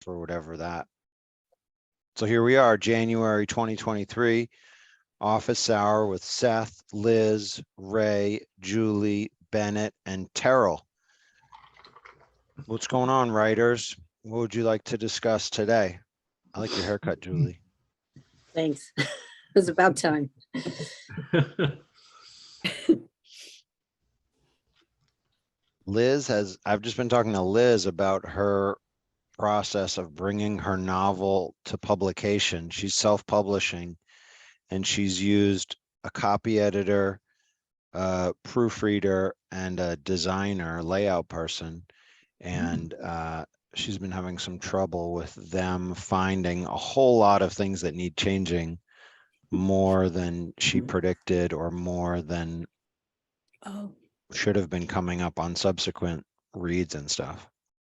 for whatever that. So here we are, January 2023, office hour with Seth, Liz, Ray, Julie, Bennett, and Terrell. What's going on, writers? What would you like to discuss today? I like your haircut, Julie. Thanks. It was about time. I've just been talking to Liz about her process of bringing her novel to publication. She's self-publishing, and she's used a copy editor, a proofreader, and a designer, layout person. And she's been having some trouble with them finding a whole lot of things that need changing, more than she predicted or more than should have been coming up on subsequent reads and stuff.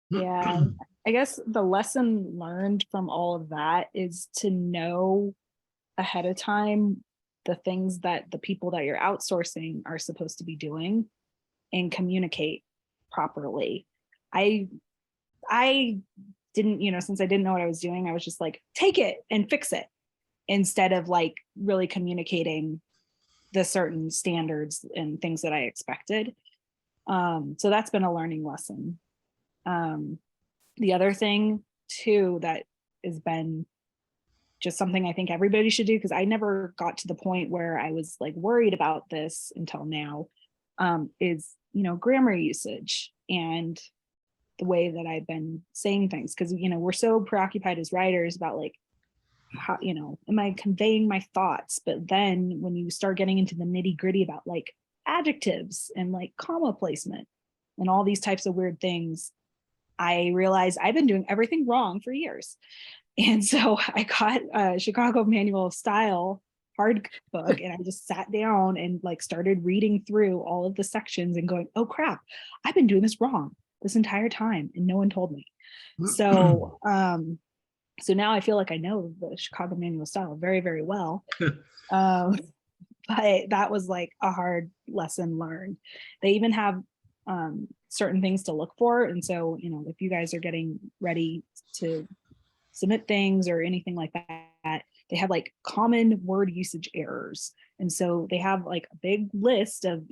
Yeah, I guess the lesson learned from all of that is to know ahead of time the things that the people that you're outsourcing are supposed to be doing and communicate properly. I didn't, since I didn't know what I was doing, I was just like, take it and fix it, instead of like really communicating the certain standards and things that I expected. So that's been a learning lesson. The other thing too that has been just something I think everybody should do, because I never got to the point where I was like worried about this until now, is grammar usage and the way that I've been saying things, because we're so preoccupied as writers about like how, am I conveying my thoughts? But then when you start getting into the nitty-gritty about like adjectives and like comma placement and all these types of weird things, I realized I've been doing everything wrong for years. And so I got a Chicago Manual of Style hard book, and I just sat down and like started reading through all of the sections and going, oh crap, I've been doing this wrong this entire time and no one told me. So so now I feel like I know the Chicago Manual of Style very, very well. But that was like a hard lesson learned. They even have certain things to look for. And so, if you guys are getting ready to submit things or anything like that, they have like common word usage errors. And so they have like a big list of,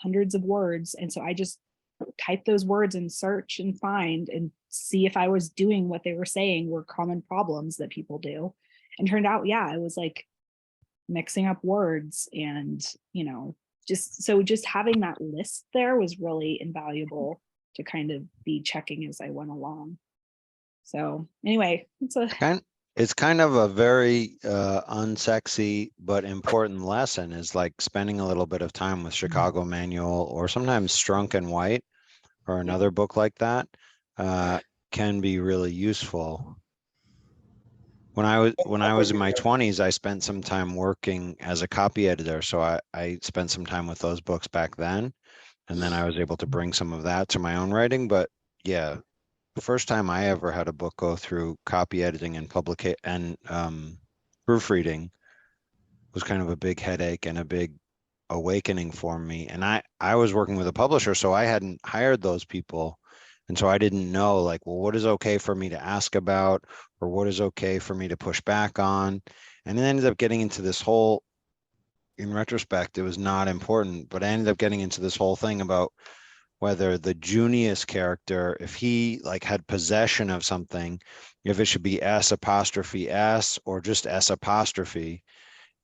hundreds of words. And so I just type those words and search and find and see if I was doing what they were saying were common problems that people do. And turned out, yeah, I was like mixing up words and, just having that list there was really invaluable to kind of be checking as I went along. So anyway, it's kind of a very unsexy but important lesson, is like spending a little bit of time with Chicago Manual, or sometimes Strunk and White or another book like that, can be really useful. When I was in my 20s, I spent some time working as a copy editor. So I spent some time with those books back then. And then I was able to bring some of that to my own writing. But yeah, the first time I ever had a book go through copy editing and proofreading was kind of a big headache and a big awakening for me. And I was working with a publisher, so I hadn't hired those people. And so I didn't know, like, well, what is okay for me to ask about, or what is okay for me to push back on? And it ended up getting into this whole, in retrospect, it was not important, but I ended up getting into this whole thing about whether the Junius character, if he like had possession of something, if it should be S' or just S'.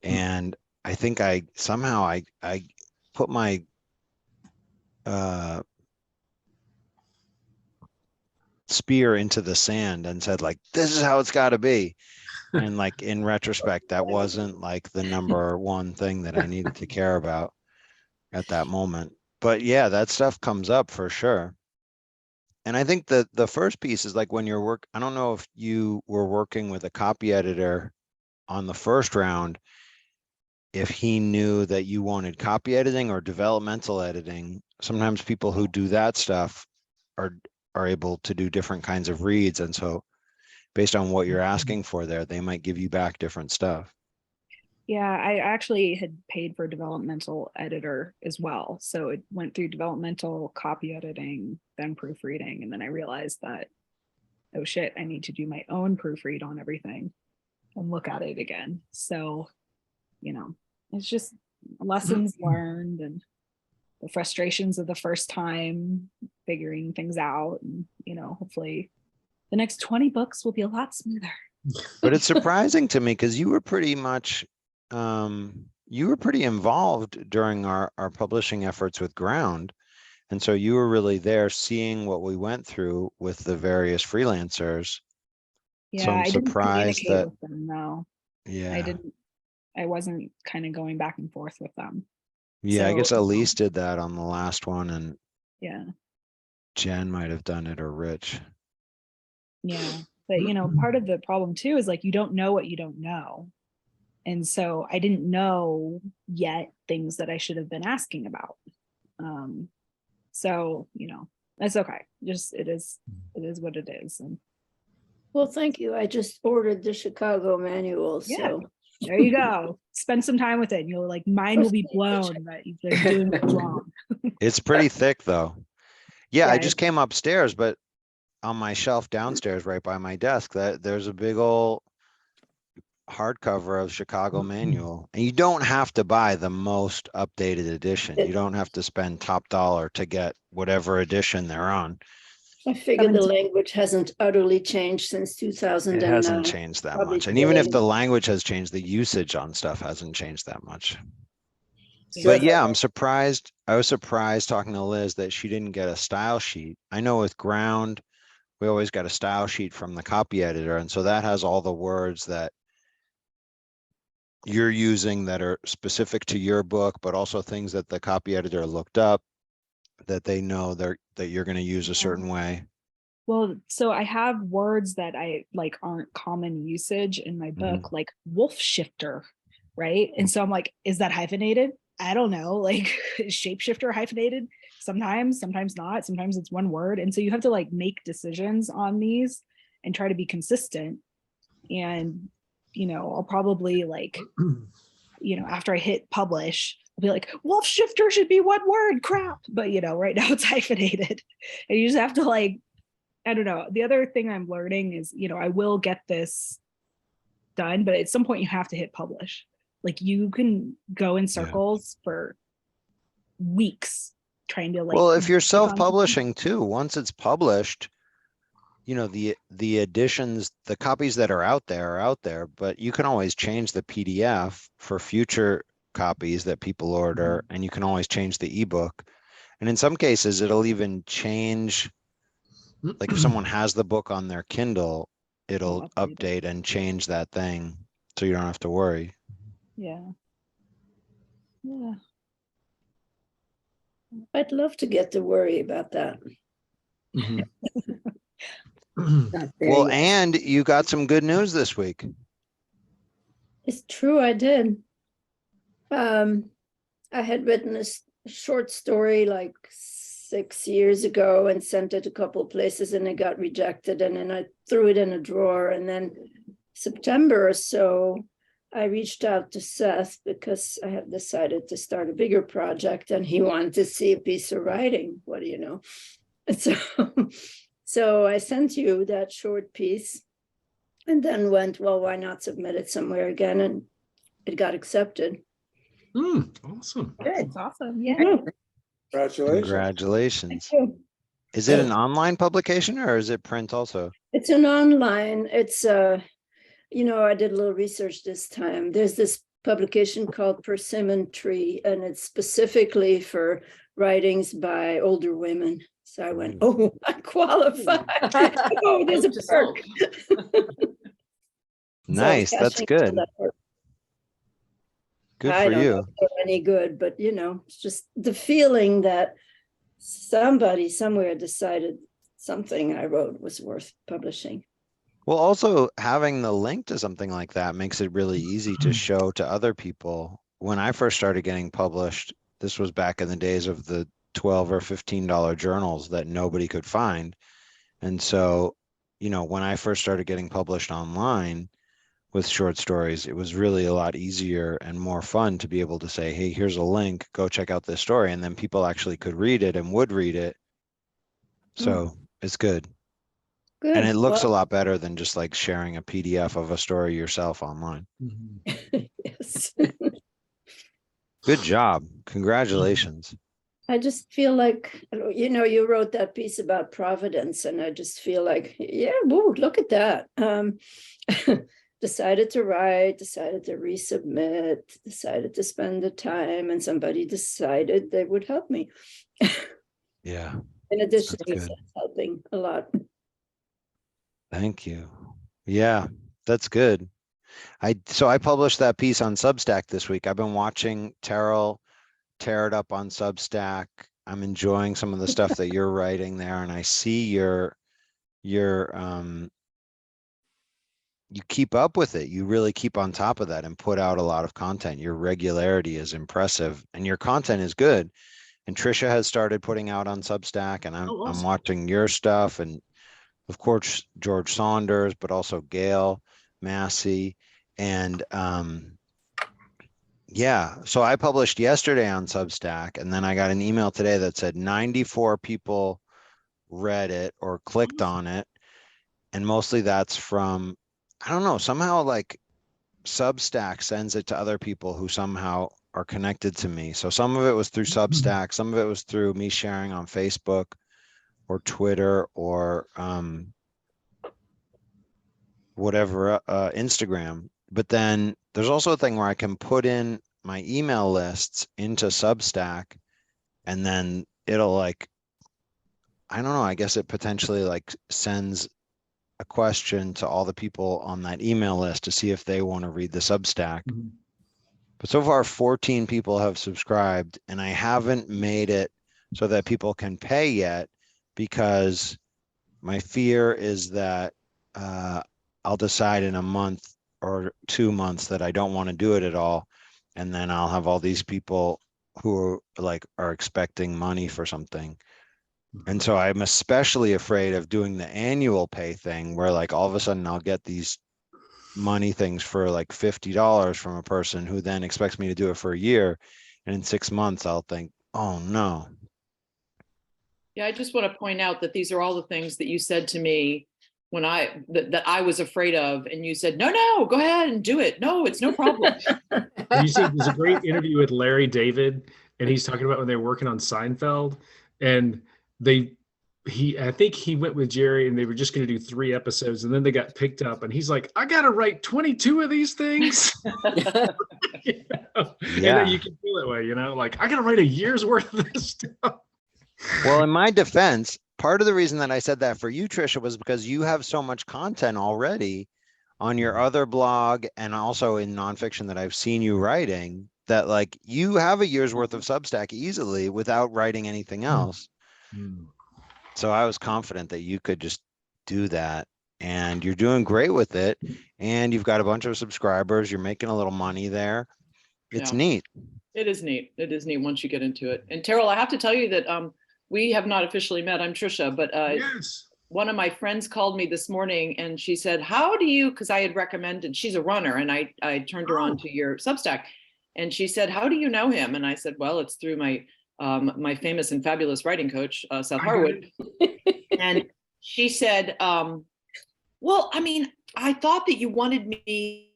And I think I put my spear into the sand and said, like, this is how it's got to be. And like, in retrospect, that wasn't like the number one thing that I needed to care about at that moment. But yeah, that stuff comes up for sure. And I think that the first piece is like when you're I don't know if you were working with a copy editor on the first round, if he knew that you wanted copy editing or developmental editing. Sometimes people who do that stuff are able to do different kinds of reads. And so based on what you're asking for there, they might give you back different stuff. Yeah, I actually had paid for developmental editor as well. So it went through developmental, copy editing, then proofreading. And then I realized that oh shit, I need to do my own proofread on everything and look at it again. So, it's just lessons learned and the frustrations of the first time figuring things out. And, hopefully the next 20 books will be a lot smoother. But it's surprising to me because you were pretty much, you were pretty involved during our publishing efforts with Ground. And so you were really there seeing what we went through with the various freelancers. Yeah, So I'm I didn't surprised communicate that, with them though. yeah. I wasn't kind of going back and forth with them. Yeah, I So, guess Elise did that on the last one, and yeah. Jen might have done it, or Rich. Yeah. But part of the problem too is like you don't know what you don't know. And so I didn't know yet things that I should have been asking about. So, that's okay. Just it is what it is. And Well, thank you. I just ordered the Chicago manual, yeah, so there you go. Spend some time with it. And you'll like mind will be blown that you've been doing it wrong. It's pretty thick though. Yeah, I Yeah, just came upstairs, but on my shelf downstairs right by my desk, that there's a big old hardcover of Chicago manual. And you don't have to buy the most updated edition. You don't have to spend top dollar to get whatever edition they're on. I figured the language hasn't utterly changed since It 2009. hasn't changed that Probably much. And even if getting- the language has changed, the usage on stuff hasn't changed that much. So But yeah, I'm surprised. I was surprised talking to Liz that she didn't get a style sheet. I know with Ground, we always got a style sheet from the copy editor. And so that has all the words that you're using that are specific to your book, but also things that the copy editor looked up that they know that you're going to use a certain way. well, so I have words that I like aren't common usage in my book, like wolf shifter, right? And so I'm like, is that hyphenated? I don't know. Like, is shapeshifter hyphenated? Sometimes not. Sometimes it's one word. And so you have to like make decisions on these and try to be consistent. And, I'll probably like, after I hit publish, I'll be like, wolf shifter should be one word, crap. But, right now it's hyphenated. And you just have to like, I don't know. The other thing I'm learning is, I will get this done, but at some point you have to hit publish. Like you can go in circles for weeks trying to like. Well, if you're self-publishing too, once it's published, the editions, the copies that are out there, but you can always change the PDF for future copies that people order, and you can always change the ebook. And in some cases, it'll even change, like if someone has the book on their Kindle, it'll update and change that thing so you don't have to worry. Yeah. I'd love to get to worry about that. Not there Well, yet. and you got some good news this week. It's true, I did. I had written a short story like 6 years ago and sent it a couple places and it got rejected. And then I threw it in a drawer. And then September or so, I reached out to Seth because I had decided to start a bigger project and he wanted to see a piece of writing. What do you know? And so I sent you that short piece and then went, well, why not submit it somewhere again? And it got accepted. Awesome. Good. It's awesome. Yeah. Congratulations. Congratulations. Thank you. Is it an online publication or is it print also? It's an online, it's I did a little research this time. There's this publication called Persimmon Tree, and it's specifically for writings by older women. So I went, oh, I qualify. Oh, there's a perk. Nice. That's good. Good I for don't you. know if they're any good, but it's just the feeling that somebody somewhere decided something I wrote was worth publishing. Well, also having the link to something like that makes it really easy to show to other people. When I first started getting published, this was back in the days of the $12 or $15 journals that nobody could find. And so, when I first started getting published online with short stories, it was really a lot easier and more fun to be able to say, hey, here's a link, go check out this story. And then people actually could read it and would read it. So it's good. Good. And it looks a Well, lot better than just like sharing a PDF of a story yourself online. Mhm. yes. Good job. Congratulations. I just feel like, you wrote that piece about Providence, and I just feel like, yeah, whoa, look at that. Decided to write, decided to resubmit, decided to spend the time, and somebody decided they would help me. Yeah. In addition That's to good. helping a lot. Thank you. Yeah, that's good. So I published that piece on Substack this week. I've been watching Terrell tear it up on Substack. I'm enjoying some of the stuff that you're writing there, and I see your you keep up with it. You really keep on top of that and put out a lot of content. Your regularity is impressive and your content is good. And Trisha has started putting out on Substack, and I'm Oh, I'm awesome. watching your stuff, and of course George Saunders, but also Gail Massey. And yeah, so I published yesterday on Substack, and then I got an email today that said 94 people read it or clicked Awesome. on it. And mostly that's from, I don't know, somehow like Substack sends it to other people who somehow are connected to me. So some of it was through Substack, some of it was through me sharing on Facebook or Twitter or whatever, Instagram. But then there's also a thing where I can put in my email lists into Substack, and then it'll like, I don't know, I guess it potentially like sends a question to all the people on that email list to see if they want to read the Substack. Mhm. But so far, 14 people have subscribed, and I haven't made it so that people can pay yet, because my fear is that I'll decide in a month or 2 months that I don't want to do it at all. And then I'll have all these people who are expecting money for something. And so I'm especially afraid of doing the annual pay thing where like all of a sudden I'll get these money things for like $50 from a person who then expects me to do it for a year. And in 6 months, I'll think, oh no. Yeah, I just want to point out that these are all the things that you said to me when that I was afraid of, and you said, no, go ahead and do it. No, it's no problem. You see, there's a great interview with Larry David, and he's talking about when they were working on Seinfeld, and I think he went with Jerry, and they were just going to do 3 episodes, and then they got picked up, and he's like, I got to write 22 of these things. You know? And then you can feel that way, like I got to write a year's worth of this stuff. Well, in my defense, part of the reason that I said that for you, Trisha, was because you have so much content already on your other blog and also in nonfiction that I've seen you writing, that like you have a year's worth of Substack easily without writing anything else. So I was confident that you could just do that, and you're doing great with it. And you've got a bunch of subscribers. You're making a little money there. It's Yeah. neat. It is neat. It is neat once you get into it. And Terrell, I have to tell you that we have not officially met. I'm Trisha, but Yes. one of my friends called me this morning and she said, how do you, because I had recommended, she's a runner, and I turned her on to your Substack. And she said, how do you know him? And I said, well, it's through my my famous and fabulous writing coach, Seth Harwood. And she said, well, I mean, I thought that you wanted me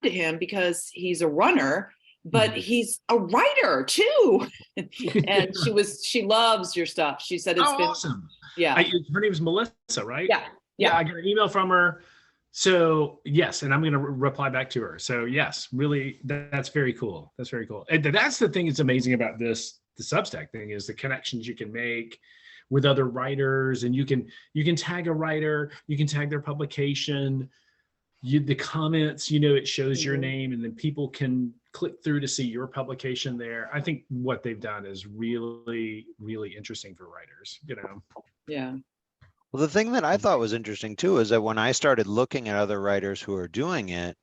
to him because he's a runner, but he's a writer too. And she loves your stuff. She said it's been awesome. Yeah. Her name is Melissa, right? Yeah. I got an email from her. So yes, and I'm going to reply back to her. So yes, really, that's very cool. That's very cool. And that's the thing that's amazing about the Substack thing, is the connections you can make with other writers, and you can tag a writer, you can tag their publication, the comments, it shows your name, and then people can click through to see your publication there. I think what they've done is really, really interesting for writers, Yeah. Well, the thing that I thought was interesting too is that when I started looking at other writers who are doing it,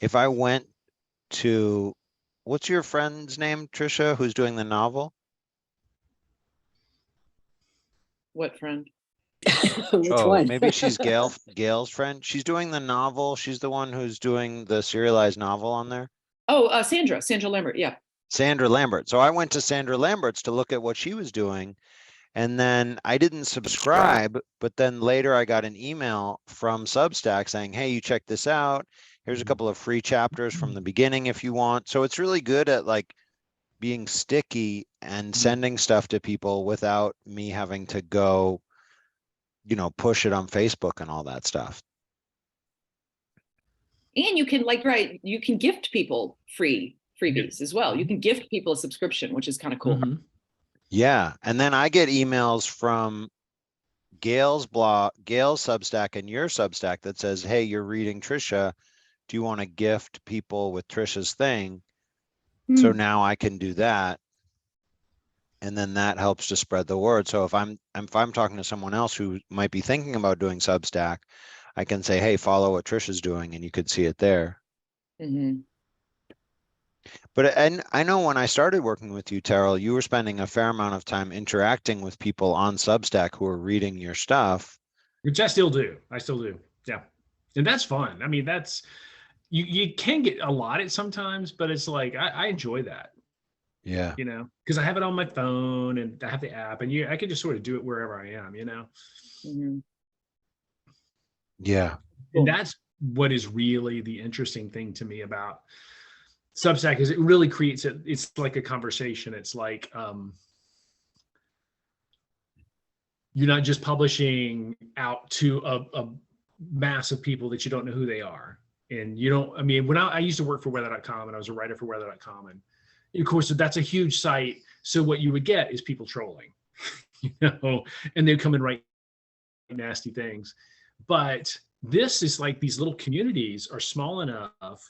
if I went to, what's your friend's name, Trisha, who's doing the novel? What friend? Which one? Maybe she's Gail's friend. She's doing the novel. She's the one who's doing the serialized novel on there. Oh, Sandra Lambert. Yeah. Sandra Lambert. So I went to Sandra Lambert's to look at what she was doing. And then I didn't subscribe, but then later I got an email from Substack saying, hey, you check this out. Here's a couple of free chapters from the beginning if you want. So it's really good at like being sticky and sending stuff to people without me having to go, push it on Facebook and all that stuff. And you can you can gift people freebies as well. You can gift people a subscription, which is kind of cool. Mhm. Yeah. And then I get emails from Gail's blog, Gail's Substack, and your Substack that says, hey, you're reading Trisha. Do you want to gift people with Trisha's thing? So now I can do that. And then that helps to spread the word. So if I'm talking to someone else who might be thinking about doing Substack, I can say, hey, follow what Trisha's doing, and you could see it there. Mm-hmm. But and I know when I started working with you, Terrell, you were spending a fair amount of time interacting with people on Substack who are reading your stuff. Which I still do. Yeah. And that's fun. I mean, that's, you can get allotted sometimes, but it's like, I enjoy that, Yeah. because I have it on my phone and I have the app, and I can just sort of do it wherever I am, Mm-hmm. Yeah. And that's what is really the interesting thing to me about Substack is it really creates it. It's like a conversation. It's like, you're not just publishing out to a mass of people that you don't know who they are. And when I used to work for weather.com, and I was a writer for weather.com, and of course that's a huge site. So what you would get is people trolling, and they'd come and write nasty things. But this is like, these little communities are small enough,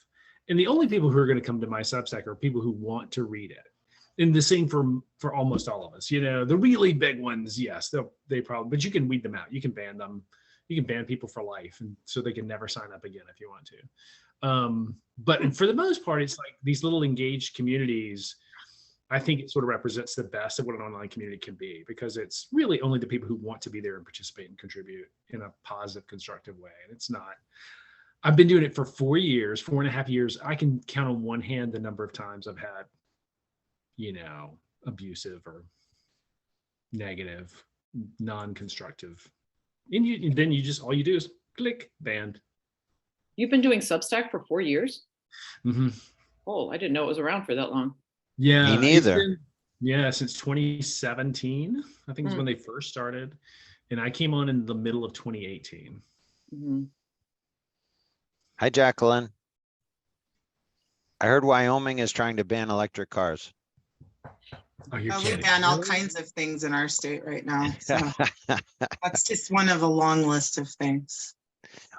and the only people who are going to come to my Substack are people who want to read it. And the same for almost all of us. The really big ones, yes, they probably, but you can weed them out. You can ban them. You can ban people for life, and so they can never sign up again if you want to. But for the most part, it's like these little engaged communities. I think it sort of represents the best of what an online community can be, because it's really only the people who want to be there and participate and contribute in a positive, constructive way. And it's not. I've been doing it for 4.5 years. I can count on one hand the number of times I've had, abusive or negative, non-constructive. And then all you do is click, banned. You've been doing Substack for 4 years? Mm-hmm. Oh, I didn't know it was around for that long. Yeah. Me neither. Since 2017, I think is when they first started. And I came on in the middle of 2018. Mm-hmm. Hi, Jacqueline. I heard Wyoming is trying to ban electric cars. Oh, you're We kidding. ban all kinds of things in our state right now. So that's just one of a long list of things.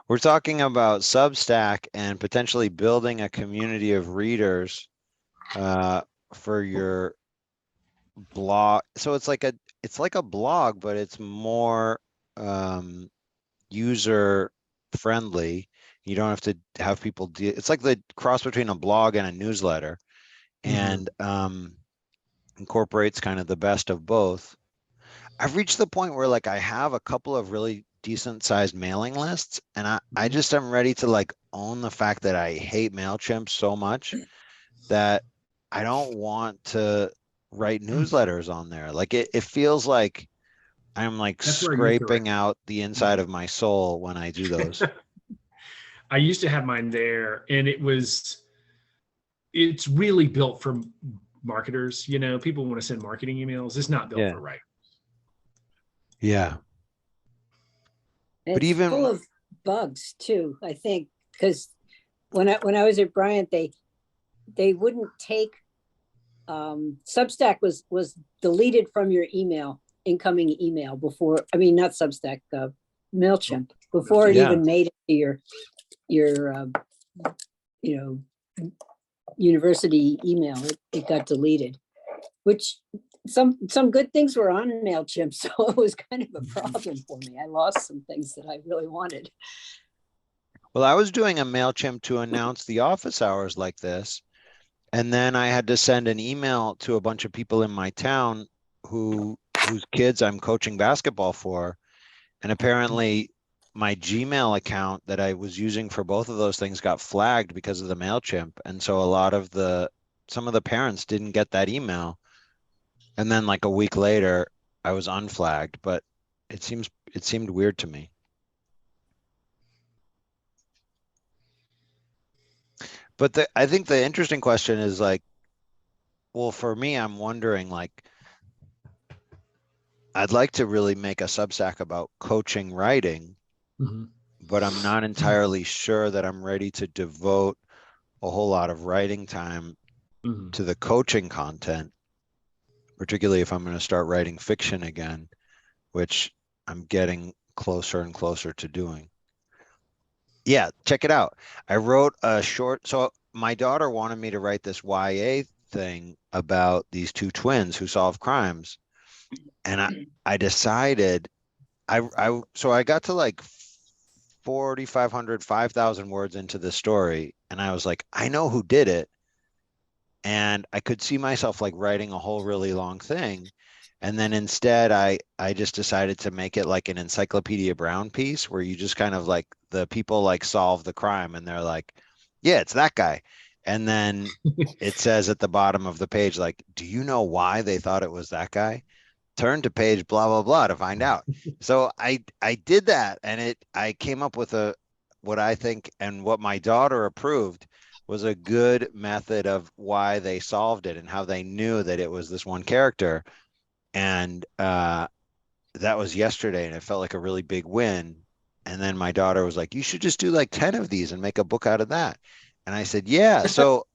We're talking about Substack and potentially building a community of readers for your blog. So it's like a blog, but it's more user friendly. You don't have to have people it's like the cross between a blog and a newsletter, and incorporates kind of the best of both. I've reached the point where like I have a couple of really decent sized mailing lists, and I just am ready to like own the fact that I hate MailChimp so much that I don't want to write newsletters on there. Like it feels like I'm like scraping out the inside of my soul when I do those. I used to have mine there, and it's really built for marketers. People want to send marketing emails. It's not built for writers. Yeah. It's But even full of bugs too, I think, because when I was at Bryant, they wouldn't take Substack was deleted from your incoming email before. I mean, not Substack, MailChimp, before it even made it to your university email. It got deleted, which some good things were on MailChimp, so it was kind of a problem for me. I lost some things that I really wanted. Well, I was doing a MailChimp to announce the office hours like this. And then I had to send an email to a bunch of people in my town whose kids I'm coaching basketball for. And apparently my Gmail account that I was using for both of those things got flagged because of the MailChimp. And so some of the parents didn't get that email. And then like a week later, I was unflagged, but it seemed weird to me. But I think the interesting question is like, well, for me, I'm wondering like, I'd like to really make a Substack about coaching writing, Mhm. but I'm not entirely sure that I'm ready to devote a whole lot of writing time Mhm. to the coaching content, particularly if I'm going to start writing fiction again, which I'm getting closer and closer to doing. Yeah, check it out. I wrote a short. So my daughter wanted me to write this YA thing about these two twins who solve crimes. And I decided so I got to like 4,500, 5,000 words into the story. And I was like, I know who did it. And I could see myself like writing a whole really long thing. And then instead I just decided to make it like an Encyclopedia Brown piece where you just kind of like the people like solve the crime and they're like, yeah, it's that guy. And then it says at the bottom of the page, like, do you know why they thought it was that guy? Turn to page blah blah blah to find out. So I did that and I came up with what I think and what my daughter approved was a good method of why they solved it and how they knew that it was this one character. And that was yesterday and it felt like a really big win. And then my daughter was like, you should just do like 10 of these and make a book out of that. And I said, yeah. So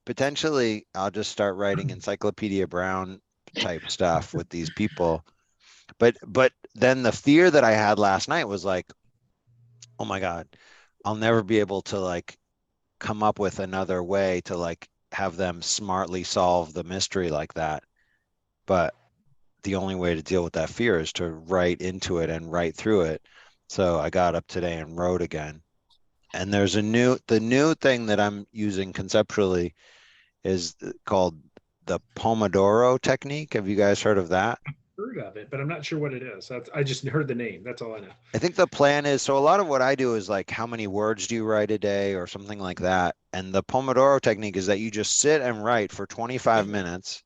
potentially I'll just start writing Encyclopedia Brown type stuff with these people. But then the fear that I had last night was like, oh my God, I'll never be able to like come up with another way to like have them smartly solve the mystery like that. But the only way to deal with that fear is to write into it and write through it. So I got up today and wrote again. And there's the new thing that I'm using conceptually is called the Pomodoro technique. Have you guys heard of that? Heard of it, but I'm not sure what it is. I just heard the name. That's all I know. I think the plan is so a lot of what I do is like how many words do you write a day or something like that. And the Pomodoro technique is that you just sit and write for 25 minutes.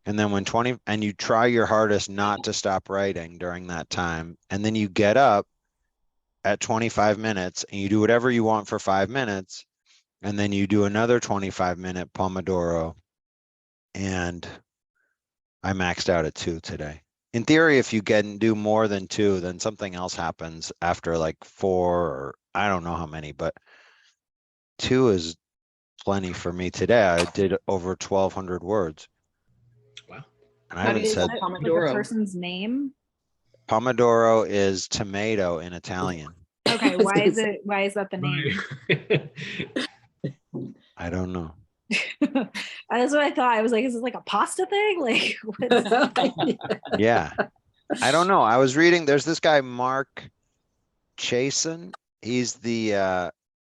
And then and you try your hardest not to stop writing during that time. And then you get up at 25 minutes and you do whatever you want for 5 minutes. And then you do another 25-minute Pomodoro. And I maxed out at 2 today. In theory, if you do more than 2, then something else happens after like 4 or I don't know how many, but 2 is plenty for me today. I did over 1,200 words. Wow. And I How do haven't you said spell Like the Pomodoro? person's name. Pomodoro is tomato in Italian. Okay, I was why gonna is say- it? Why is that the name? I don't know. That's what I thought. I was like, is this like a pasta thing? Like, what's Yeah. I don't know. I was reading, there's this guy, Mark Chasen. He's I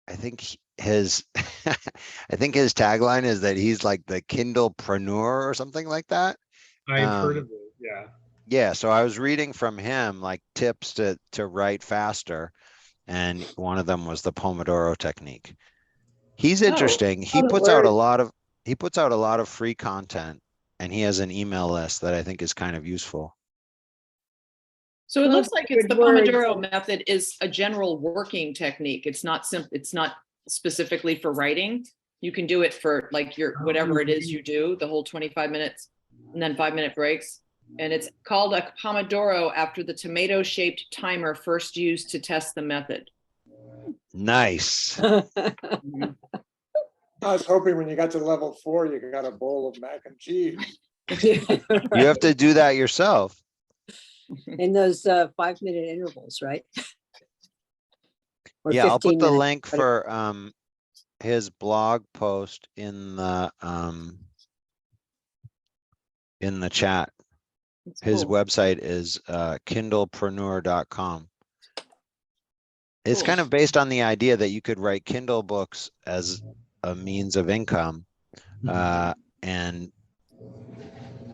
think his, I think his tagline is that he's like the Kindlepreneur or something like that. I've heard of Um, it. Yeah. Yeah. So I was reading from him like tips to write faster. And one of them was the Pomodoro technique. He's interesting. He puts out a lot of free content and he has an email list that I think is kind of useful. So it looks like it's the 100 words. Pomodoro method is a general working technique. It's not it's not specifically for writing. You can do it for like your whatever it is you do, the whole 25 minutes and then 5-minute breaks. And it's called a Pomodoro after the tomato-shaped timer first used to test the method. Nice. Mhm. I was hoping when you got to level 4, you got a bowl of mac and cheese. You have to do that yourself. In those 5-minute intervals, right? Or Yeah, I'll put 15 the minutes. link for his blog post in the chat. It's His cool. website is kindlepreneur.com. It's Cool. kind of based on the idea that you could write Kindle books as a means of income. And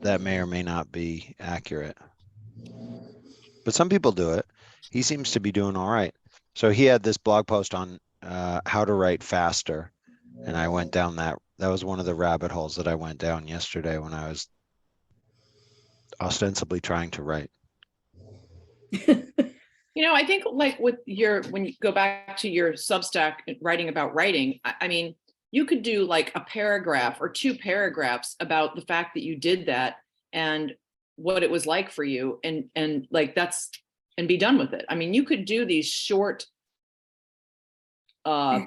that may or may not be accurate. But some people do it. He seems to be doing all right. So he had this blog post on how to write faster. And I went down that was one of the rabbit holes that I went down yesterday when I was ostensibly trying to write. I think like when you go back to your Substack writing about writing, I mean, you could do like a paragraph or 2 paragraphs about the fact that you did that and what it was like for you, and like and be done with it. I mean, you could do these short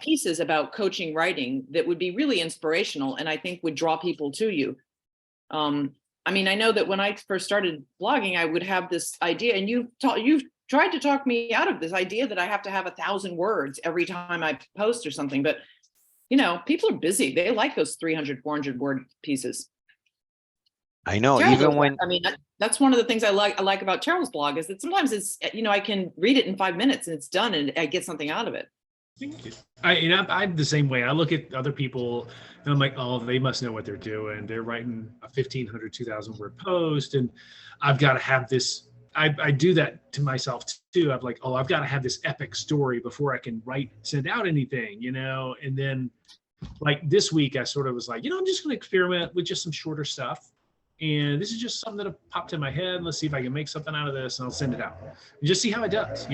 pieces about coaching writing that would be really inspirational, and I think would draw people to you. I mean, I know that when I first started blogging, I would have this idea, and you've tried to talk me out of this idea that I have to have 1,000 words every time I post or something. But, people are busy. They like those 300, 400 word pieces. I know, Terrell even does when, that. I mean, that's one of the things I like about Terrell's blog, is that sometimes it's, I can read it in 5 minutes and it's done and I get something out of it. Thank you. I'm the same way. I look at other people and I'm like, oh, they must know what they're doing. They're writing a 1,500, 2,000 word post, and I've got to have this. I do that to myself too. I'm like, oh, I've got to have this epic story before I can send out anything, And then like this week, I sort of was like, I'm just going to experiment with just some shorter stuff. And this is just something that popped in my head. Let's see if I can make something out of this, and I'll send it out and just see how it does,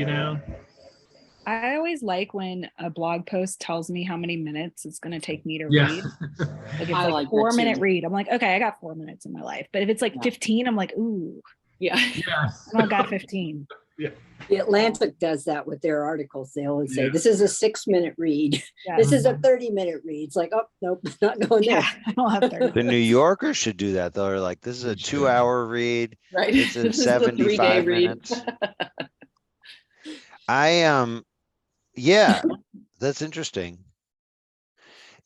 I always like when a blog post tells me how many minutes it's going to take me to Yeah. read. Like it's I like like that 4-minute too. read. I'm like, okay, I got 4 minutes in my life. But if it's like 15, I'm like, ooh, Yeah. Yeah. I don't got 15. The Atlantic does that with their articles. They always say, Yeah. this is a 6-minute read. Yeah. This is a 30-minute read. It's like, oh, nope, not going there. Yeah, I don't have 30. the New Yorkers should do that. They're like, this is a 2-hour read. Right. It's in This is the 3-day 75 read. minutes. Yeah, that's interesting.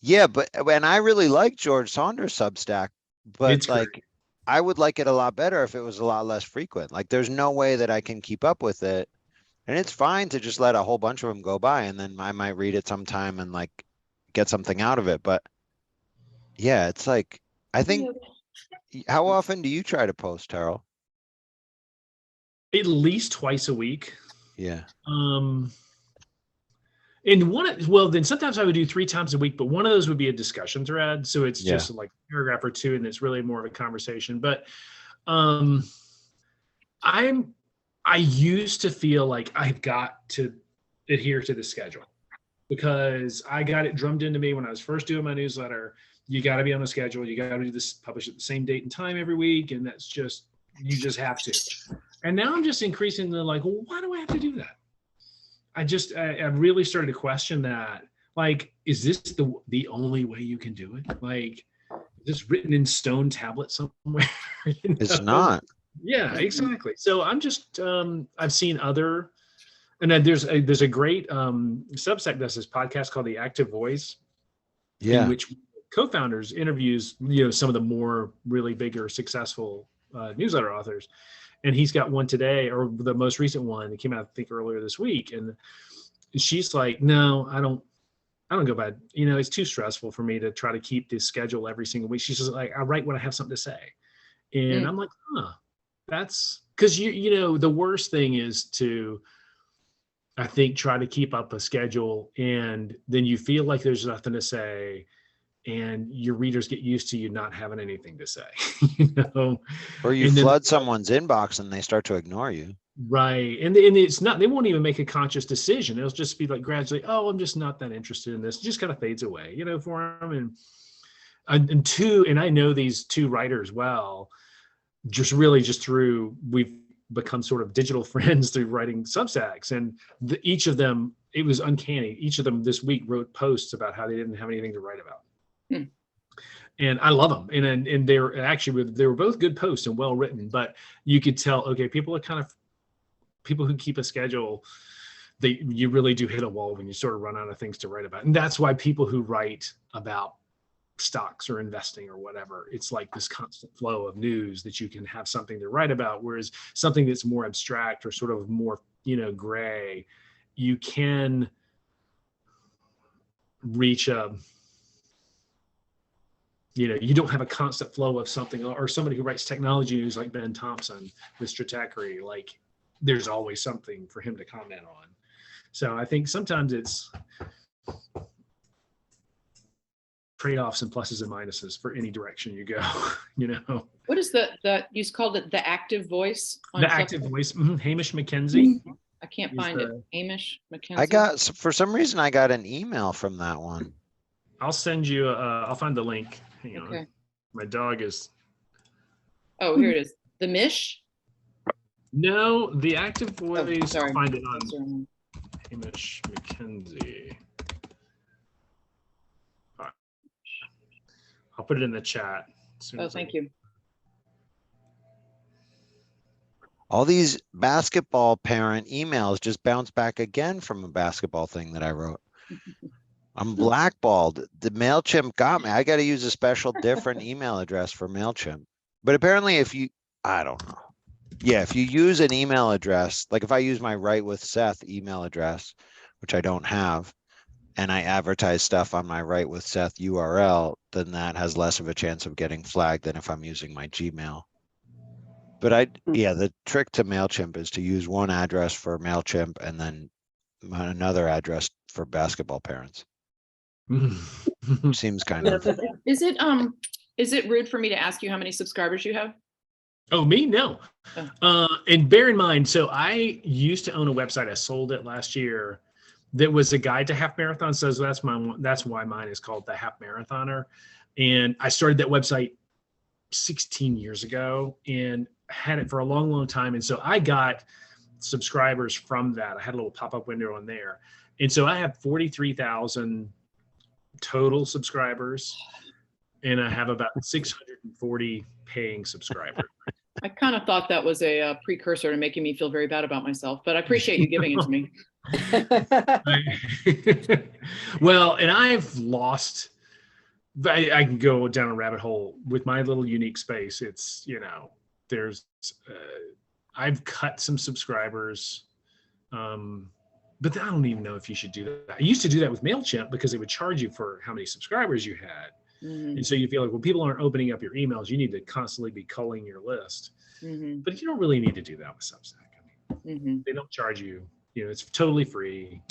Yeah, but and I really like George Saunders' Substack, but It's great. like I would like it a lot better if it was a lot less frequent. Like there's no way that I can keep up with it. And it's fine to just let a whole bunch of them go by, and then I might read it sometime and like get something out of it. But yeah, it's like I think how often do you try to post, Terrell? At least twice a week. Yeah. And then sometimes I would do 3 times a week, but one of those would be a discussion thread. So it's just like a paragraph or 2, and it's really more of a conversation. But I used to feel like I've got to adhere to the schedule, because I got it drummed into me when I was first doing my newsletter. You got to be on the schedule. You got to do this, publish at the same date and time every week. And that's just, you just have to. And now I'm just increasingly like, well, why do I have to do that? I really started to question that. Like, is this the only way you can do it? Like, is this written in stone tablet somewhere? It's not. Yeah, exactly. So I'm just, I've seen other, and then there's a great Substack does this podcast called The Active Voice, in which co-founders interviews, some of the more really bigger successful newsletter authors. And he's got one today, or the most recent one that came out, I think, earlier this week. And she's like, no, I don't go by, it's too stressful for me to try to keep this schedule every single week. She's just like, I write when I have something to say. And I'm like, that's because the worst thing is to, I think, try to keep up a schedule, and then you feel like there's nothing to say, and your readers get used to you not having anything to say, Or you flood someone's inbox and they start to ignore you. Right. And it's not, they won't even make a conscious decision. It'll just be like gradually, oh, I'm just not that interested in this. It just kind of fades away, for them. And I know these 2 writers well, just through, we've become sort of digital friends through writing Substacks, and each of them, it was uncanny. Each of them this week wrote posts about how they didn't have anything to write about. And I love them. And they were both good posts and well written, but you could tell, okay, people who keep a schedule, you really do hit a wall when you sort of run out of things to write about. And that's why people who write about stocks or investing or whatever, it's like this constant flow of news that you can have something to write about. Whereas something that's more abstract or sort of more, gray, you can reach you don't have a constant flow of something, or somebody who writes technology news like Ben Thompson with Stratechery, like there's always something for him to comment on. So I think sometimes it's trade-offs and pluses and minuses for any direction you go, What is you called it the active voice? on The active Substack? voice, Hamish McKenzie. I can't He's find it. the- Hamish McKenzie. I got, for some reason, I got an email from that one. I'll send you. I'll find the link. Hang on. Okay. My dog is. Oh, here it is. The Mish. No, the active voice. I'll sorry. find it on That's the wrong one. Hamish McKenzie. All right. I'll put it in the chat. Oh, thank you. All these basketball parent emails just bounce back again from a basketball thing that I wrote. I'm blackballed. The MailChimp got me. I got to use a special different email address for MailChimp. But apparently I don't know. Yeah, if you use an email address, like if I use my Write with Seth email address, which I don't have, and I advertise stuff on my Write with Seth URL, then that has less of a chance of getting flagged than if I'm using my Gmail. But the trick to MailChimp is to use one address for MailChimp and then another address for basketball parents. Seems kind of. Is it rude for me to ask you how many subscribers you have? Oh, me? No. And bear in mind, so I used to own a website. I sold it last year. That was a guide to half marathon. So that's why mine is called the Half Marathoner. And I started that website 16 years ago and had it for a long, long time. And so I got subscribers from that. I had a little pop-up window on there. And so I have 43,000 total subscribers. And I have about 640 paying subscribers. I kind of thought that was a precursor to making me feel very bad about myself, but I appreciate you giving it to me. Well, and I've lost, I can go down a rabbit hole with my little unique space. It's, I've cut some subscribers, but I don't even know if you should do that. I used to do that with MailChimp because it would charge you for how many subscribers you had. Mhm. And so you feel like, well, people aren't opening up your emails. You need to constantly be culling your list. Mhm. But you don't really need to do that with Substack. I mean, Mhm. they don't charge you. It's totally free.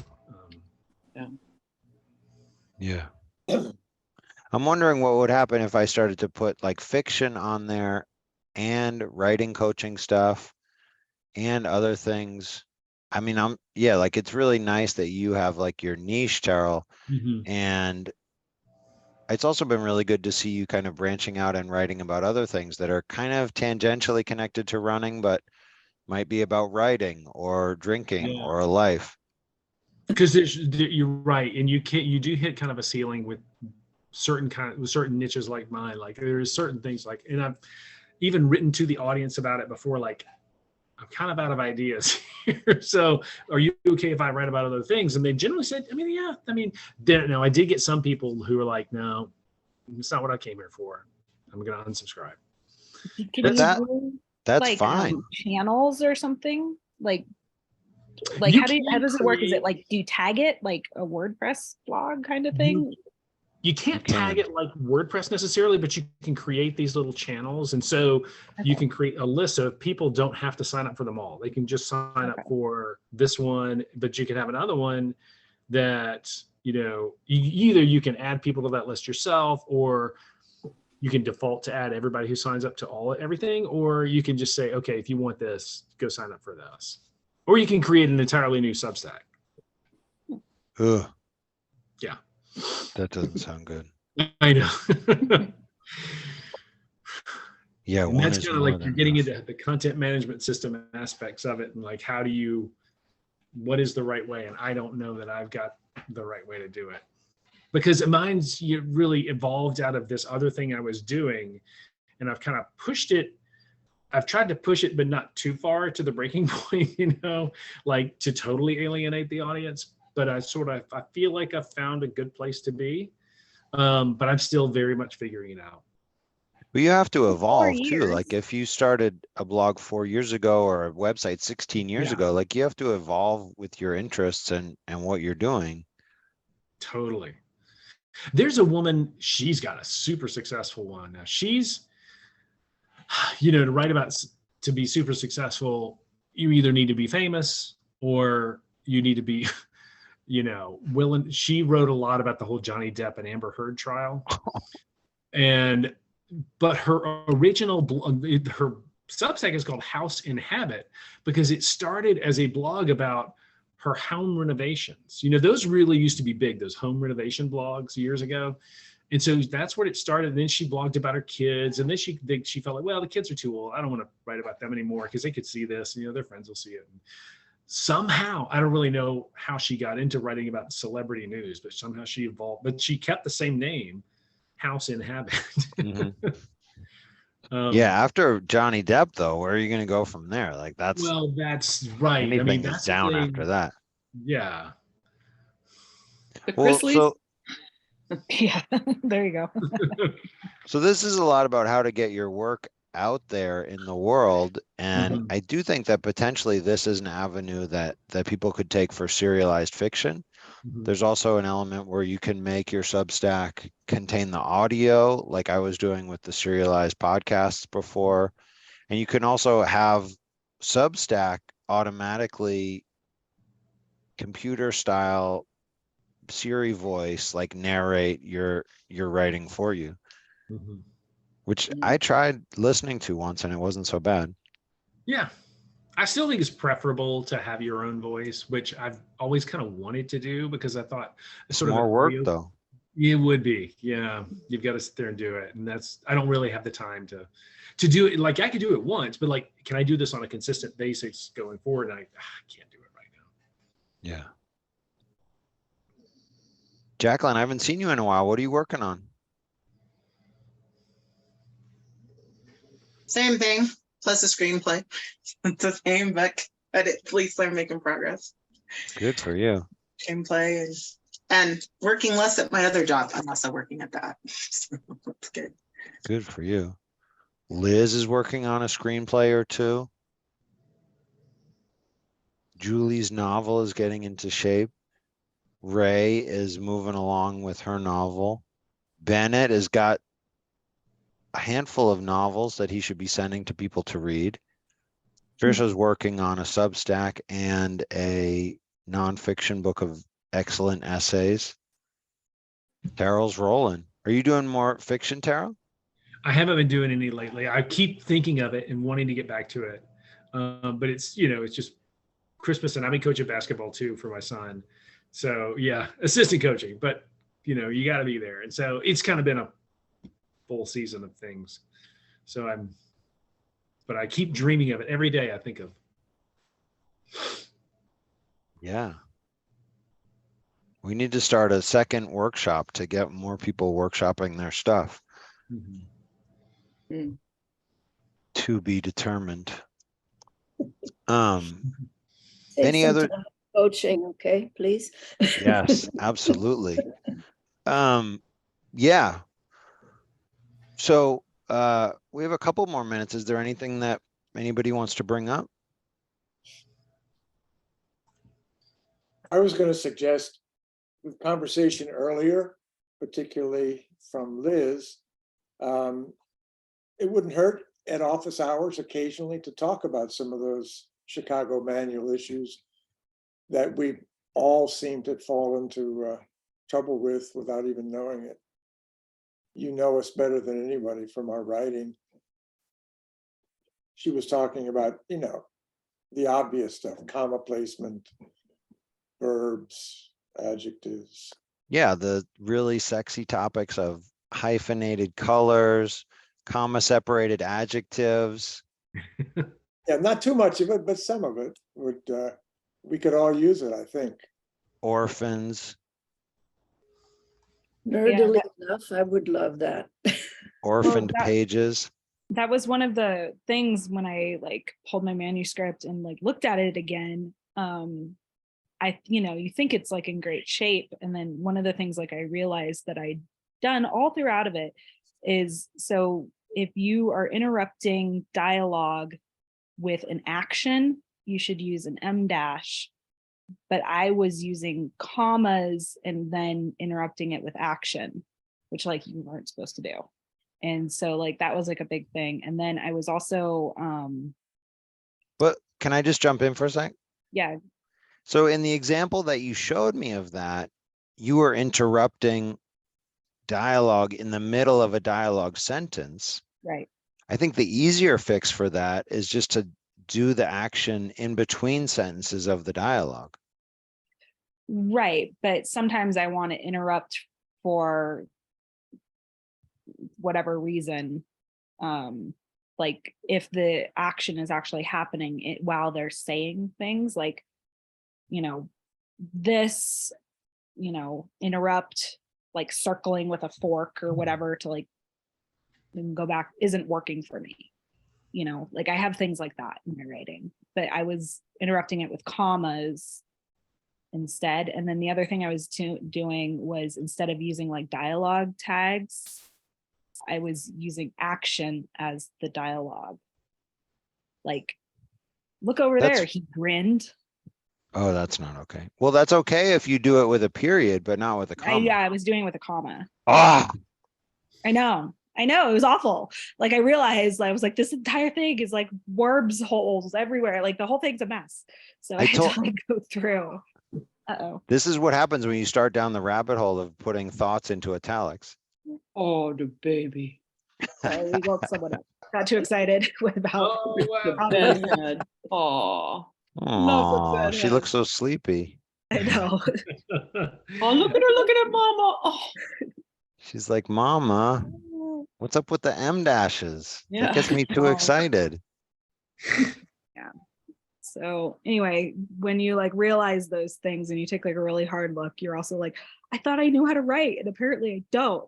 Yeah. I'm wondering what would happen if I started to put like fiction on there and writing coaching stuff and other things. I mean, like it's really nice that you have like your niche, Terrell, and it's also been really good to see you kind of branching out and writing about other things that are kind of tangentially connected to running, but might be about writing or drinking or a life. Because you're right, and you do hit kind of a ceiling with certain niches like mine. Like there's certain things like, and I've even written to the audience about it before. Like I'm kind of out of ideas here. So are you okay if I write about other things? And they generally said, yeah. I did get some people who were like, no, it's not what I came here for. I'm going to unsubscribe. Can But you that- do, That's like, fine. channels or something? Like You how does it work? Is create- it like, do you tag it like a WordPress blog kind of thing? You can't You tag can. it like WordPress necessarily, but you can create these little channels. And so you can create a list so people don't have to sign up for them all. They can just sign up for this one, but you can have another one that, either you can add people to that list yourself, or you can default to add everybody who signs up to everything, or you can just say, okay, if you want this, go sign up for this. Or you can create an entirely new Substack. Ugh. Yeah. That doesn't sound good. I know. Yeah, And one that's is kind of more like you're than getting enough. into the content management system aspects of it, and like what is the right way? And I don't know that I've got the right way to do it, because mine's really evolved out of this other thing I was doing, and I've kind of pushed it. I've tried to push it, but not too far to the breaking point, like to totally alienate the audience. But I feel like I've found a good place to be. But I'm still very much figuring it out. But you have to evolve too. years. Like if you started a blog 4 years ago or a website 16 years ago, like you have to evolve with your interests and what you're doing. Totally. There's a woman, she's got a super successful one. Now she's, to be super successful, you either need to be famous or you need to be, willing. She wrote a lot about the whole Johnny Depp and Amber Heard trial. And but her original her Substack is called House in Habit because it started as a blog about her home renovations. You know, those really used to be big, those home renovation blogs years ago. And so that's where it started. And then she blogged about her kids. And then she felt like, well, the kids are too old. I don't want to write about them anymore because they could see this, and, you know, their friends will see it. And somehow, I don't really know how she got into writing about celebrity news, but somehow she evolved, but she kept the same name, House in Habit. Yeah, after Johnny Depp, though, where are you going to go from there? Like, that's well, that's right. I mean, anything is that's the down thing. after that. Yeah. The Well, Chrisleys, so Yeah, there you go. so this is a lot about how to get your work out there in the world, and Mhm. I do think that potentially this is an avenue that people could take for serialized fiction. Mhm. There's also an element where you can make your Substack contain the audio, like I was doing with the serialized podcasts before. And you can also have Substack automatically computer style Siri voice, like narrate your writing for you, Mhm. which I tried listening to once and it wasn't so bad. Yeah. I still think it's preferable to have your own voice, which I've always kind of wanted to do because I thought It's sort of an more work audio. though. It would be, yeah. You've got to sit there and do it, and I don't really have the time to do it. Like I could do it once, but like, can I do this on a consistent basis going forward? And I can't do it right now. Yeah. Jacqueline, I haven't seen you in a while. What are you working on? Same thing, plus a screenplay. It's the same, but at least I'm making progress. Good for you. Screenplay and working less at my other job. I'm also working at that. So that's good. Good for you. Liz is working on a screenplay or two. Julie's novel is getting into shape. Ray is moving along with her novel. Bennett has got a handful of novels that he should be sending to people to read. Trisha's working on a Substack and a nonfiction book of excellent essays. Taryl's rolling. Are you doing more fiction, Taryl? I haven't been doing any lately. I keep thinking of it and wanting to get back to it, but it's it's just Christmas, and I've been coaching basketball too for my son. So yeah, assistant coaching, but you got to be there, and so it's kind of been a full season of things. So but I keep dreaming of it every day. I think of. Yeah. We need to start a second workshop to get more people workshopping their stuff. Mm-hmm. To be determined. Save Any some other time coaching, okay, please? Yes, absolutely. Yeah. So we have a couple more minutes. Is there anything that anybody wants to bring up? I was going to suggest the conversation earlier, particularly from Liz, it wouldn't hurt at office hours occasionally to talk about some of those Chicago manual issues that we all seem to fall into trouble with without even knowing it. You know us better than anybody from our writing. She was talking about, the obvious stuff, comma placement, verbs, adjectives. Yeah, the really sexy topics of hyphenated colors, comma separated adjectives. Yeah, not too much of it, but some of it would, we could all use it, I think. Orphans. Nerdily enough, I would love that. Orphaned pages. That was one of the things when I pulled my manuscript and looked at it again. You think it's in great shape. And then one of the things I realized that I'd done all throughout of it is, so if you are interrupting dialogue with an action, you should use an M dash. But I was using commas and then interrupting it with action, which you weren't supposed to do. And so that was a big thing. And then I was also But can I just jump in for a sec? Yeah. So in the example that you showed me of that, you were interrupting dialogue in the middle of a dialogue sentence. Right. I think the easier fix for that is just to do the action in between sentences of the dialogue. Right. But sometimes I want to interrupt for whatever reason. Like if the action is actually happening while they're saying things, like, you know, this, you know, interrupt, like circling with a fork or whatever to like go back isn't working for me. You know, like I have things like that in my writing, but I was interrupting it with commas instead. And then the other thing I was doing was, instead of using like dialogue tags, I was using action as the dialogue. Like, look over That's- there, he grinned. Oh, that's not okay. Well, that's okay if you do it with a period, but not with a comma. Yeah, I was doing it with a comma. Ah, I know, it was awful. Like I realized, I was like, this entire thing is like worms holes everywhere. Like the whole thing's a mess. So I had to like go through. Uh-oh. this is what happens when you start down the rabbit hole of putting thoughts into italics. Oh, the baby. Sorry, we woke someone up. Got too excited about Oh, wow. Bedhead. Oh, Oh, she looks so sleepy. I know. oh, look at her looking at mama. Oh, She's like, Mama, what's up with the M dashes? Yeah. That gets me too Oh. excited. So anyway, when you like realize those things and you take like a really hard look, you're also like, I thought I knew how to write, and apparently I don't.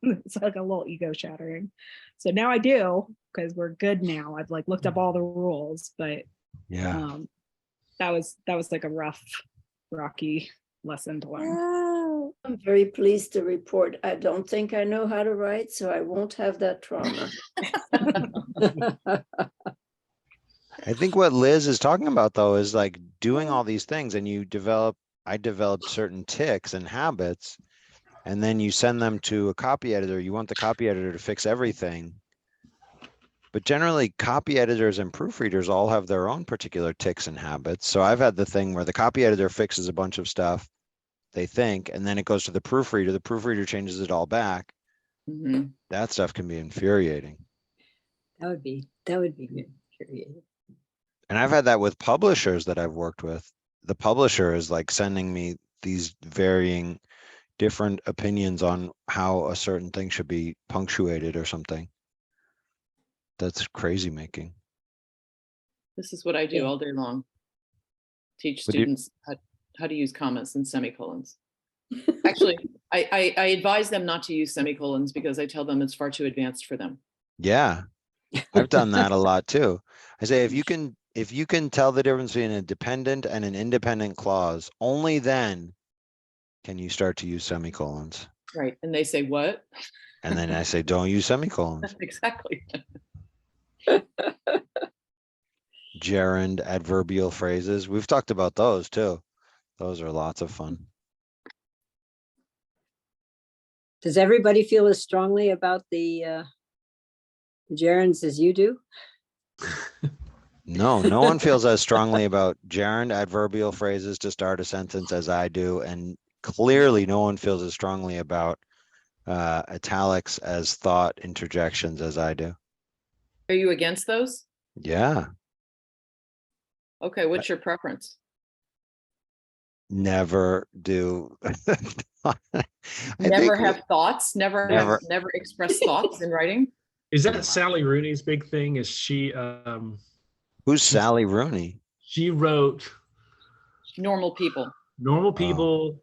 It's like a little ego shattering. So now I do, because we're good now. I've like looked up all the rules, but Yeah. that was like a rocky lesson to learn. I'm very pleased to report I don't think I know how to write, so I won't have that trauma. I think what Liz is talking about though is like doing all these things, and I developed certain tics and habits, and then you send them to a copy editor. You want the copy editor to fix everything. But generally copy editors and proofreaders all have their own particular tics and habits. So I've had the thing where the copy editor fixes a bunch of stuff, they think, and then it goes to the proofreader. The proofreader changes it all back. mhm. That stuff can be infuriating. That would be infuriating. And I've had that with publishers that I've worked with. The publisher is like sending me these varying different opinions on how a certain thing should be punctuated or something. That's crazy making. This is what I do Yeah. all day long. Teach But you- students how to use commas and semicolons. Actually, I advise them not to use semicolons because I tell them it's far too advanced for them. Yeah, I've done that a lot too. I say, if you can tell the difference between a dependent and an independent clause, only then can you start to use semicolons. Right. And they say, what? And then I say, don't use semicolons. Exactly. Gerund, adverbial phrases. We've talked about those too. Those are lots of fun. Does everybody feel as strongly about the gerunds as you do? No, no one feels as strongly about gerund, adverbial phrases to start a sentence as I do. And clearly no one feels as strongly about italics as thought interjections as I do. Are you against those? Yeah. Okay. What's your preference? Never do. Never have thoughts, never Never. express thoughts in writing. Is that Sally Rooney's big thing? Is she Who's Sally Rooney? she wrote Normal people. Normal People,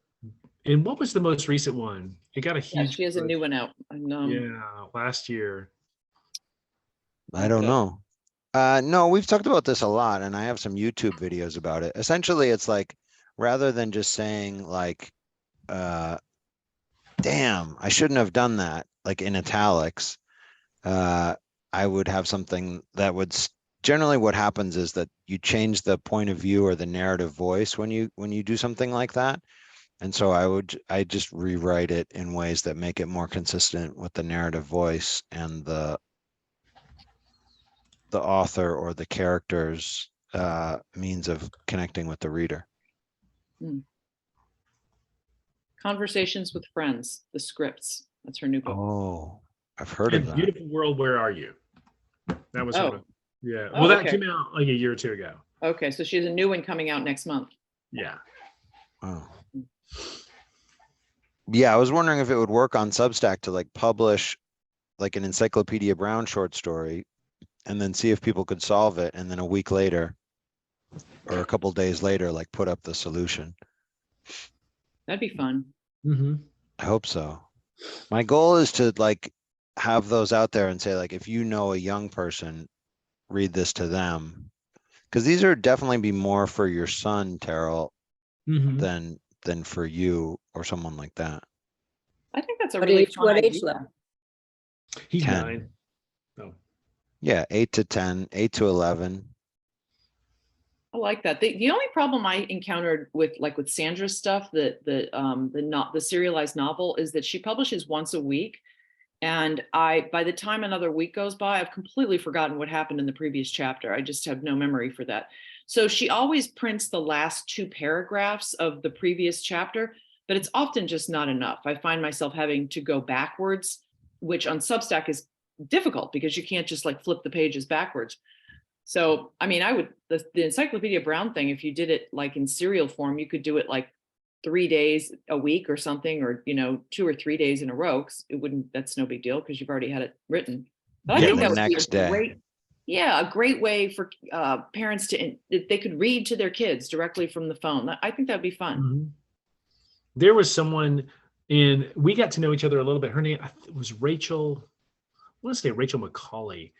and what was the most recent one? It got a Yeah, huge she has a push. new one out. And, Yeah, last year. I don't know. No, we've talked about this a lot, and I have some YouTube videos about it. Essentially, it's like, rather than just saying like, damn, I shouldn't have done that, like in italics, I would have something that would generally what happens is that you change the point of view or the narrative voice when you do something like that. And so I just rewrite it in ways that make it more consistent with the narrative voice and the author or the character's means of connecting with the reader. Conversations with friends, the scripts. That's her new book. Oh, I've heard of And that. Beautiful World, Where Are You? That was Oh. one of, yeah. Oh, Well, that okay. came out like a year or two ago. Okay, so she has a new one coming out next month. Yeah. Oh. Yeah, I was wondering if it would work on Substack to like publish like an Encyclopedia Brown short story and then see if people could solve it. And then a week later or a couple days later, like put up the solution. That'd be fun. Mm-hmm. I hope so. My goal is to like have those out there and say, like, if you know a young person, read this to them. Because these are definitely be more for your son, Terrell, Mm-hmm. than for you or someone like that. I think that's a What really age- fun what age idea. level? He's 10. 9. Oh. Yeah, 8 to 10, 8 to 11. I like that. The only problem I encountered with Sandra's stuff, the serialized novel, is that she publishes once a week. And by the time another week goes by, I've completely forgotten what happened in the previous chapter. I just have no memory for that. So she always prints the last 2 paragraphs of the previous chapter, but it's often just not enough. I find myself having to go backwards, which on Substack is difficult because you can't just like flip the pages backwards. So, I mean, the Encyclopedia Brown thing, if you did it like in serial form, you could do it like 3 days a week or something, or, 2 or 3 days in a row. 'Cause that's no big deal because you've already had it written. But I Yeah, think the that would be next a day. great, a great way for parents they could read to their kids directly from the phone. I think that'd be fun. Mhm. There was someone we got to know each other a little bit. Her name was Rachel. I want to say Rachel McCauley.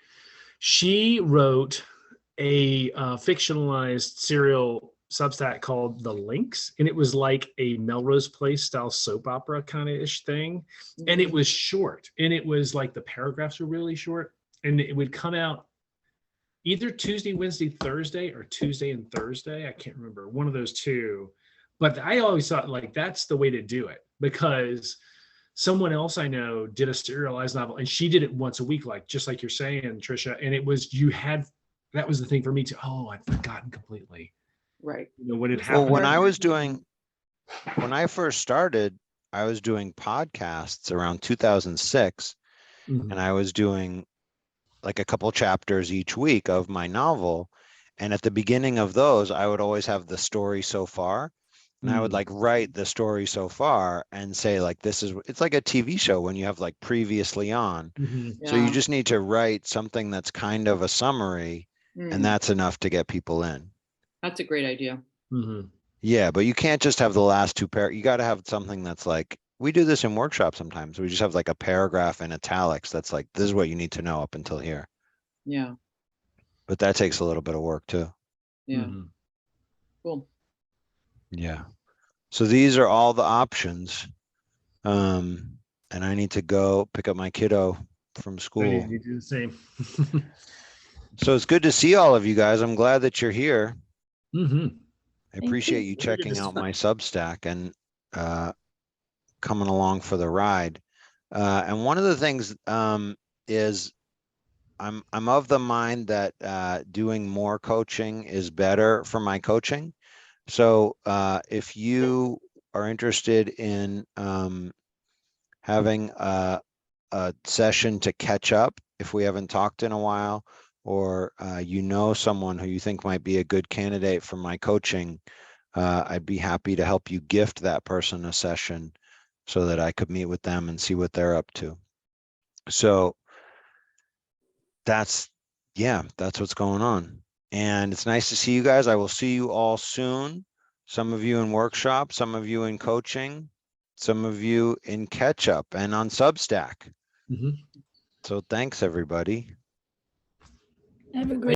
She wrote a fictionalized serial Substack called The Links, and it was like a Melrose Place style soap opera kind of ish thing. And it was short, and it was like the paragraphs were really short, and it would come out either Tuesday, Wednesday, Thursday, or Tuesday and Thursday. I can't remember, one of those two. But I always thought like that's the way to do it, because someone else I know did a serialized novel and she did it once a week, like just like you're saying, Trisha. And it was that was the thing for me too. Oh, I'd forgotten completely. Right. What had Well, happened. Well, when I first started, I was doing podcasts around 2006, Mhm. and I was doing like a couple chapters each week of my novel. And at the beginning of those, I would always have the story so far. And I would like write the story so far and say like, it's like a TV show when you have like previously on. Mhm. So you Yeah. just need to write something that's kind of a summary, and Mm, that's enough to get people in. that's a great idea. Mhm. Yeah, but you can't just have the last 2 you got to have something that's like, we do this in workshops sometimes. We just have like a paragraph in italics that's like, this is what you need to know up until here. Yeah. But that takes a little bit of work too. Yeah. Mhm. Cool. Yeah. So these are all the options. And I need to go pick up my kiddo from I school. need to do the same. So it's good to see all of you guys. I'm glad that you're here. Mhm. I appreciate you. you Really good checking to out see- my Substack and coming along for the ride. And one of the things is I'm of the mind that doing more coaching is better for my coaching. So if you are interested in having a session to catch up, if we haven't talked in a while, or you know someone who you think might be a good candidate for my coaching, I'd be happy to help you gift that person a session so that I could meet with them and see what they're up to. So that's what's going on. And it's nice to see you guys. I will see you all soon. Some of you in workshop, some of you in coaching, some of you in catch up and on Substack. Mhm. So thanks everybody. Have a great